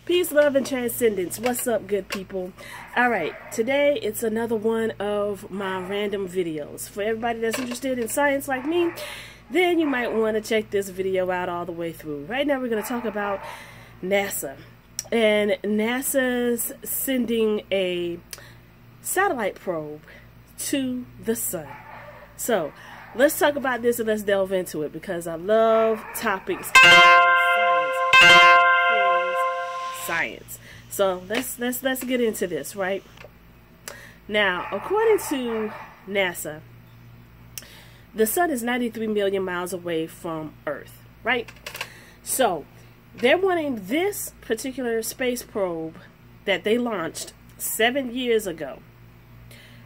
Peace, love, and transcendence. What's up, good people? Alright, today it's another one of my random videos. For everybody that's interested in science like me, then you might want to check this video out all the way through. Right now we're going to talk about NASA. And NASA's sending a satellite probe to the sun. So, let's talk about this and let's delve into it because I love topics science. So let's get into this, right? Now, according to NASA, the sun is 93 million miles away from Earth, right? So they're wanting this particular space probe that they launched 7 years ago,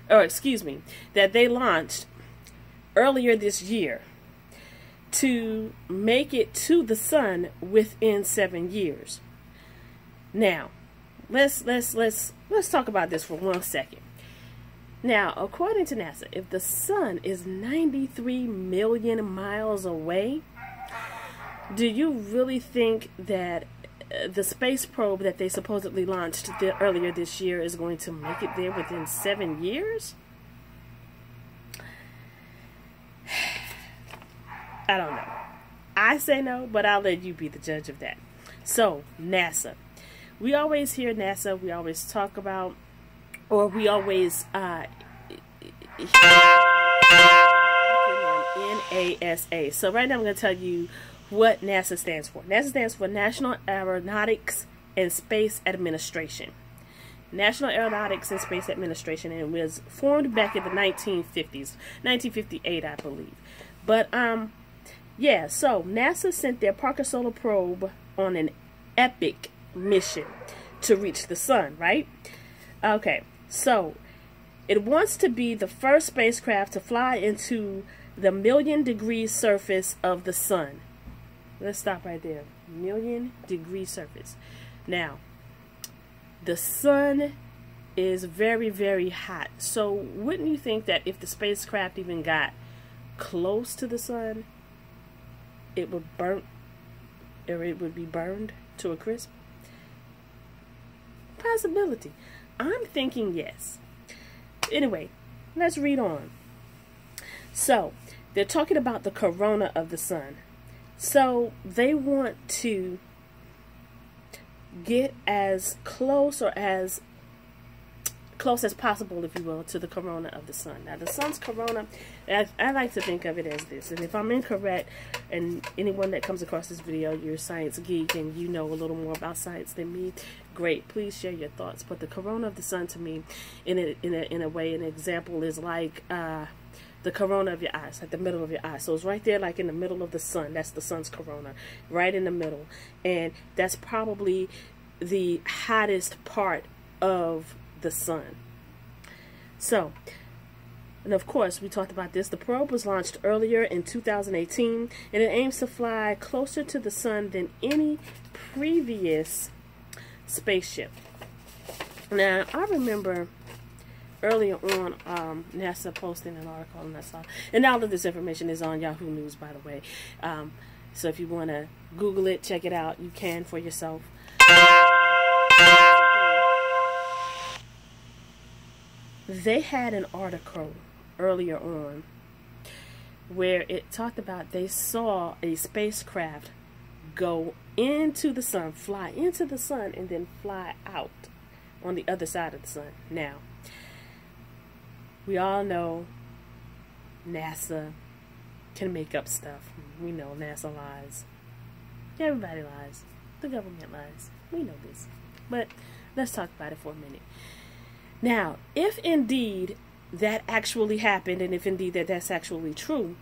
or excuse me, that they launched earlier this year, to make it to the sun within 7 years. Now, let's talk about this for 1 second. Now, according to NASA, if the sun is 93 million miles away, do you really think that the space probe that they supposedly launched earlier this year is going to make it there within 7 years? I don't know. I say no, but I'll let you be the judge of that. So, NASA. We always hear NASA, we always talk about, or we always NASA. So right now I'm going to tell you what NASA stands for. NASA stands for National Aeronautics and Space Administration. National Aeronautics and Space Administration, and it was formed back in the 1950s, 1958 I believe. But yeah, so NASA sent their Parker Solar Probe on an epic mission to reach the sun, right? Okay, so it wants to be the first spacecraft to fly into the 1,000,000-degree surface of the sun. Let's stop right there. 1,000,000-degree surface. Now, the sun is very, very hot. So wouldn't you think that if the spacecraft even got close to the sun, it would burn, or it would be burned to a crisp? Possibility. I'm thinking yes. Anyway, let's read on. So, they're talking about the corona of the sun. So, they want to get as close as possible, if you will, to the corona of the sun. Now, the sun's corona, I like to think of it as this. And if I'm incorrect, and anyone that comes across this video, you're a science geek and you know a little more about science than me, great. Please share your thoughts. But the corona of the sun, to me, in a way, an example is like the corona of your eyes, like the middle of your eye. So it's right there, like in the middle of the sun. That's the sun's corona, right in the middle. And that's probably the hottest part of the sun. So, and of course, we talked about this. The probe was launched earlier in 2018, and it aims to fly closer to the sun than any previous spaceship. Now, I remember earlier on NASA posting an article, and I saw, and all of this information is on Yahoo News, by the way. So if you want to Google it, check it out, you can for yourself. They had an article earlier on where it talked about they saw a spacecraft go into the sun, fly into the sun, and then fly out on the other side of the sun. Now, we all know NASA can make up stuff. We know NASA lies. Everybody lies. The government lies. We know this. But let's talk about it for a minute. Now, if indeed that actually happened, and if indeed that's actually true,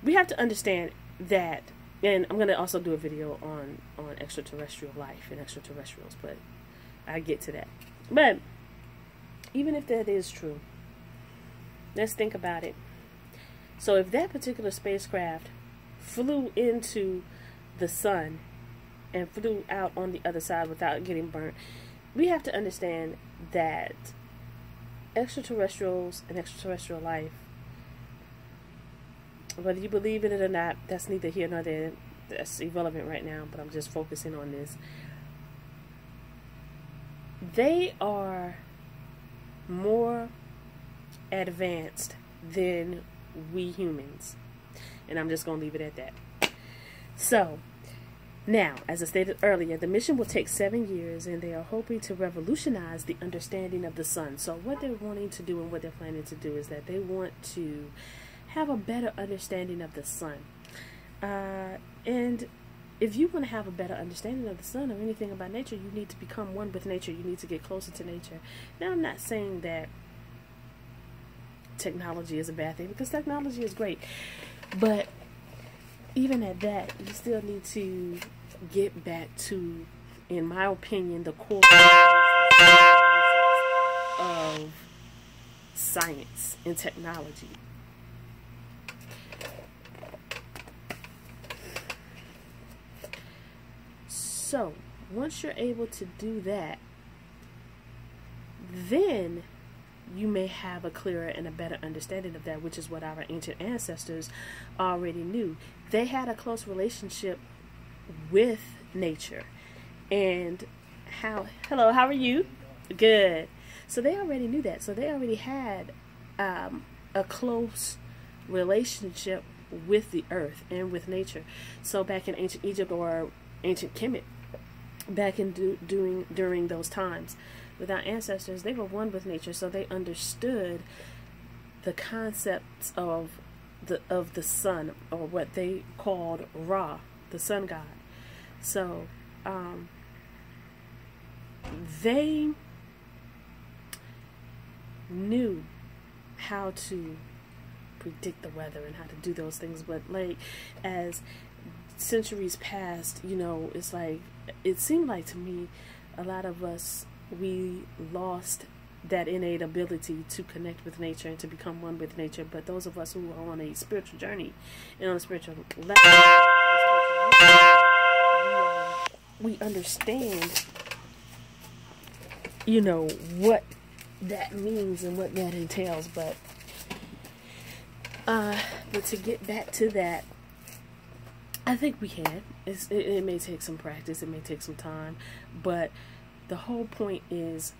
we have to understand that, and I'm going to also do a video on extraterrestrial life and extraterrestrials, but I'll get to that. But even if that is true, let's think about it. So if that particular spacecraft flew into the sun and flew out on the other side without getting burnt, we have to understand that extraterrestrials and extraterrestrial life, whether you believe in it or not, that's neither here nor there. That's irrelevant right now, but I'm just focusing on this. they are more advanced than we humans. And I'm just going to leave it at that. So, now, as I stated earlier, the mission will take 7 years, and they are hoping to revolutionize the understanding of the sun. So what they're wanting to do and what they're planning to do is that they want to have a better understanding of the sun. And if you want to have a better understanding of the sun or anything about nature, you need to become one with nature. You need to get closer to nature. Now, I'm not saying that technology is a bad thing, because technology is great. But even at that, you still need to get back to, in my opinion, the core of science and technology. So, once you're able to do that, then you may have a clearer and a better understanding of that, which is what our ancient ancestors already knew. They had a close relationship with nature. And hello, how are you? Good. So they already knew that. So they already had a close relationship with the earth and with nature. So back in ancient Egypt or ancient Kemet, back in during those times, with our ancestors, they were one with nature, so they understood the concepts of the sun, or what they called Ra, the sun god. So they knew how to predict the weather and how to do those things. But like, as centuries passed, you know, it's like, it seemed like to me, a lot of us, we lost that innate ability to connect with nature and to become one with nature. But those of us who are on a spiritual journey and on a spiritual level, we understand, you know, what that means and what that entails. But to get back to that, I think we can. It may take some practice, it may take some time, but the whole point is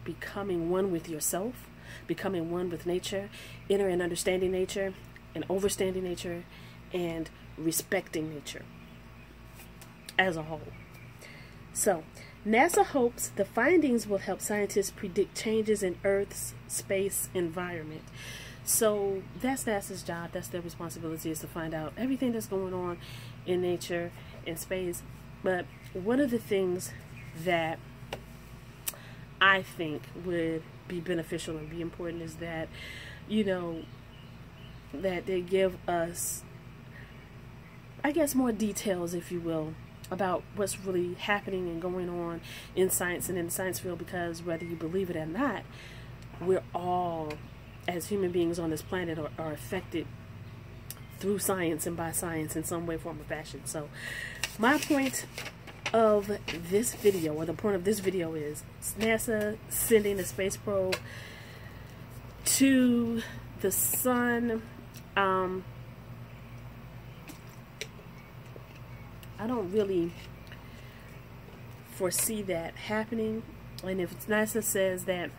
becoming one with yourself, becoming one with nature, inner and understanding nature, and overstanding nature, and respecting nature as a whole. So, NASA hopes the findings will help scientists predict changes in Earth's space environment. So that's NASA's job, that's their responsibility, is to find out everything that's going on in nature and space. But one of the things that I think would be beneficial and be important is that, you know, that they give us, I guess, more details, if you will, about what's really happening and going on in science and in the science field, because whether you believe it or not, we're all, as human beings on this planet, are affected through science and by science in some way, form, or fashion. So my point of this video, or the point of this video, is NASA sending a space probe to the sun. I don't really foresee that happening. And if NASA says that,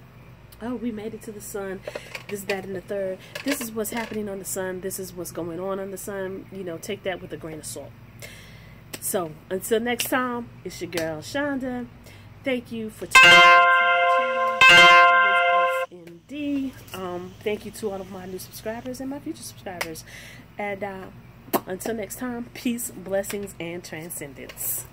oh, we made it to the sun, this, that, and the third, this is what's happening on the sun, this is what's going on the sun, you know, take that with a grain of salt. So, until next time, it's your girl, Shunda. Thank you for tuning into my channel. SND. Thank you to all of my new subscribers and my future subscribers. And until next time, peace, blessings, and transcendence.